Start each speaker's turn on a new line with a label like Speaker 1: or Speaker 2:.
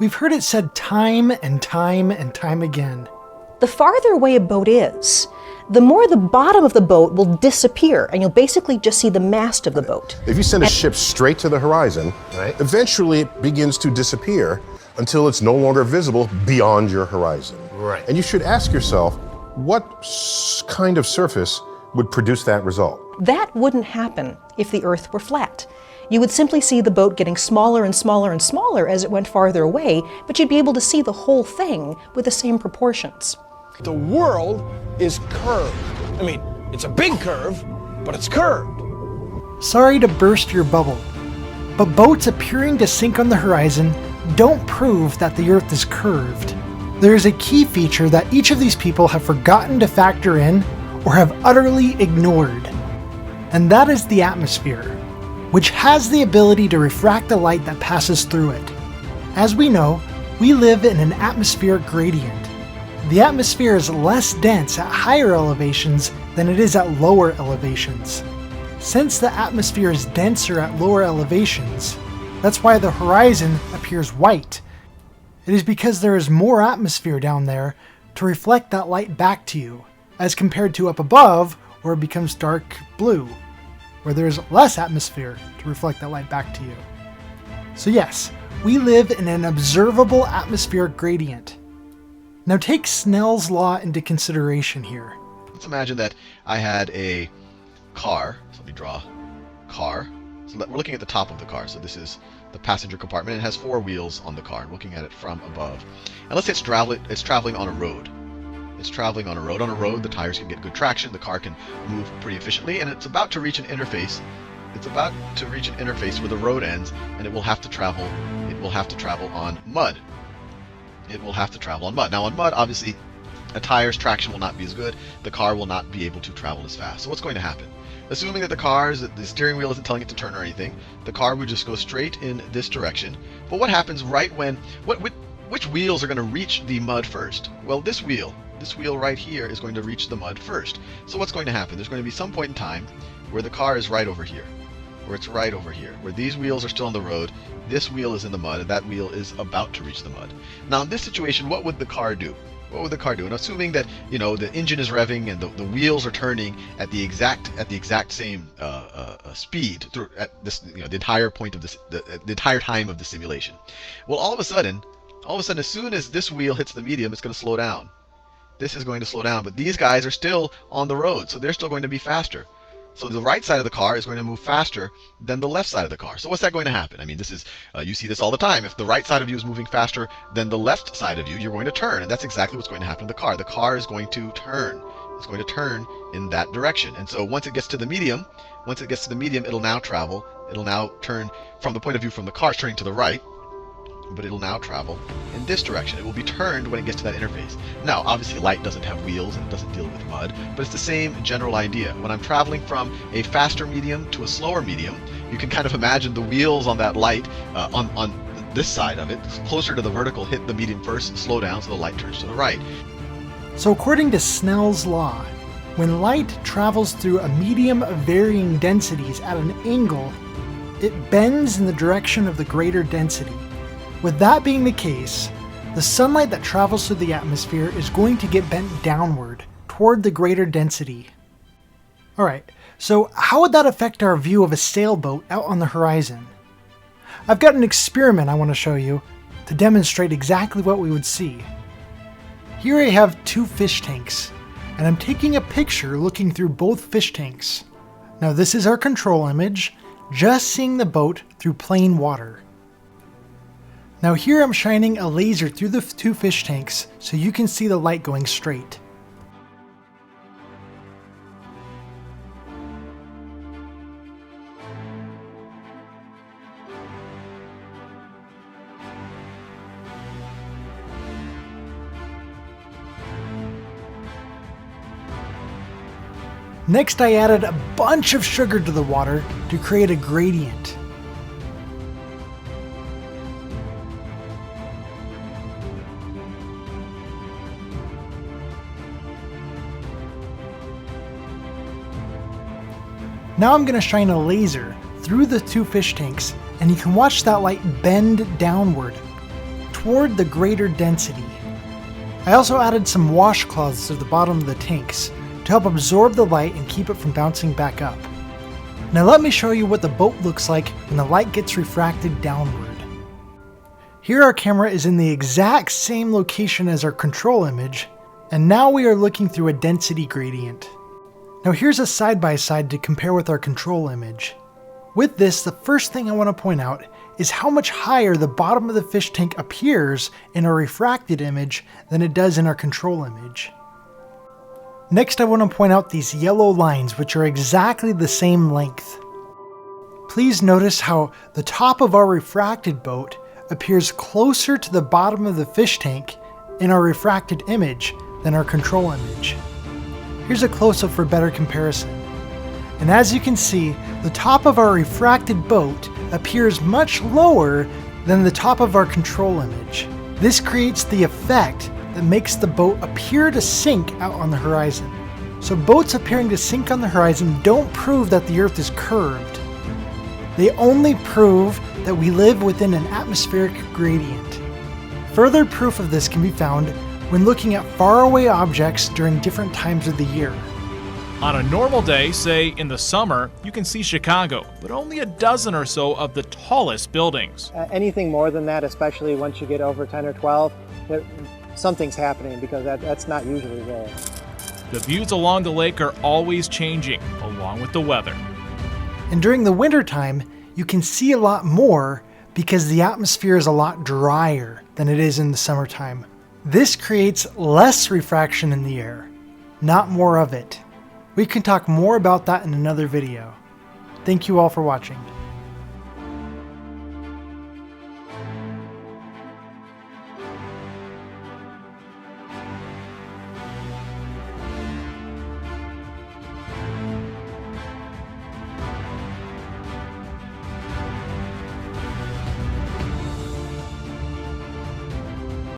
Speaker 1: We've heard it said time and time and time again.
Speaker 2: The farther away a boat is, the more the bottom of the boat will disappear, and you'll basically just see the mast of the boat.
Speaker 3: If you send a ship straight to the horizon,
Speaker 4: Right.
Speaker 3: eventually it begins to disappear until it's no longer visible beyond your horizon.
Speaker 4: Right.
Speaker 3: And you should ask yourself, what kind of surface would produce that result?
Speaker 2: That wouldn't happen if the Earth were flat. You would simply see the boat getting smaller and smaller and smaller as it went farther away, but you'd be able to see the whole thing with the same proportions.
Speaker 5: The world is curved. I mean, it's a big curve, but it's curved.
Speaker 1: Sorry to burst your bubble, but boats appearing to sink on the horizon don't prove that the Earth is curved. There is a key feature that each of these people have forgotten to factor in or have utterly ignored, and that is the atmosphere, which has the ability to refract the light that passes through it. As we know, we live in an atmospheric gradient. The atmosphere is less dense at higher elevations than it is at lower elevations. Since the atmosphere is denser at lower elevations, that's why the horizon appears white. It is because there is more atmosphere down there to reflect that light back to you, as compared to up above, where it becomes dark blue, where there is less atmosphere to reflect that light back to you. So yes, we live in an observable atmospheric gradient. Now take Snell's law into consideration here.
Speaker 4: Let's imagine that I had a car. So let me draw car. So we're looking at the top of the car. So this is the passenger compartment. It has 4 wheels on the car. Looking at it from above. And let's say it's traveling on a road. It's traveling on a road. On a road, the tires can get good traction. The car can move pretty efficiently, and it's about to reach an interface. It's about to reach an interface where the road ends, and it will have to travel. It will have to travel on mud. It will have to travel on mud. Now, on mud, obviously, a tire's traction will not be as good. The car will not be able to travel as fast. So what's going to happen? Assuming that the steering wheel isn't telling it to turn or anything, the car would just go straight in this direction. But what happens right when which wheels are going to reach the mud first? Well, this wheel right here is going to reach the mud first. So what's going to happen? There's going to be some point in time where the car is right over here, where these wheels are still on the road, this wheel is in the mud, and that wheel is about to reach the mud. Now, in this situation, what would the car do? What would the car do? And assuming that, you know, the engine is revving and the wheels are turning at the exact same speed through at this, you know, the entire point of this, the entire time of the simulation. Well, all of a sudden, as soon as this wheel hits the medium, it's going to slow down. This is going to slow down, but these guys are still on the road, so they're still going to be faster. So the right side of the car is going to move faster than the left side of the car. So what's that going to happen? I mean, this is you see this all the time. If the right side of you is moving faster than the left side of you, you're going to turn, and that's exactly what's going to happen to the car. The car is going to turn. It's going to turn in that direction. And so once it gets to the medium, it'll now travel. It'll now turn from the point of view from the car, turning to the right. But it'll now travel in this direction. It will be turned when it gets to that interface. Now, obviously, light doesn't have wheels and it doesn't deal with mud, but it's the same general idea. When I'm traveling from a faster medium to a slower medium, you can kind of imagine the wheels on that light on this side of it, closer to the vertical, hit the medium first, slow down so the light turns to the right.
Speaker 1: So according to Snell's law, when light travels through a medium of varying densities at an angle, it bends in the direction of the greater density. With that being the case, the sunlight that travels through the atmosphere is going to get bent downward toward the greater density. Alright, so how would that affect our view of a sailboat out on the horizon? I've got an experiment I want to show you to demonstrate exactly what we would see. Here I have 2 fish tanks, and I'm taking a picture looking through both fish tanks. Now this is our control image, just seeing the boat through plain water. Now here I'm shining a laser through the 2 fish tanks so you can see the light going straight. Next I added a bunch of sugar to the water to create a gradient. Now I'm going to shine a laser through the 2 fish tanks, and you can watch that light bend downward toward the greater density. I also added some washcloths to the bottom of the tanks to help absorb the light and keep it from bouncing back up. Now let me show you what the boat looks like when the light gets refracted downward. Here our camera is in the exact same location as our control image, and now we are looking through a density gradient. Now here's a side-by-side to compare with our control image. With this, the first thing I want to point out is how much higher the bottom of the fish tank appears in our refracted image than it does in our control image. Next, I want to point out these yellow lines, which are exactly the same length. Please notice how the top of our refracted boat appears closer to the bottom of the fish tank in our refracted image than our control image. Here's a close-up for better comparison. And as you can see, the top of our refracted boat appears much lower than the top of our control image. This creates the effect that makes the boat appear to sink out on the horizon. So boats appearing to sink on the horizon don't prove that the Earth is curved. They only prove that we live within an atmospheric gradient. Further proof of this can be found when looking at faraway objects during different times of the year.
Speaker 6: On a normal day, say in the summer, you can see Chicago, but only a dozen or so of the tallest buildings.
Speaker 7: Anything more than that, especially once you get over 10 or 12, something's happening, because that's not usually there.
Speaker 6: The views along the lake are always changing, along with the weather.
Speaker 1: And during the wintertime, you can see a lot more because the atmosphere is a lot drier than it is in the summertime. This creates less refraction in the air, not more of it. We can talk more about that in another video. Thank you all for watching.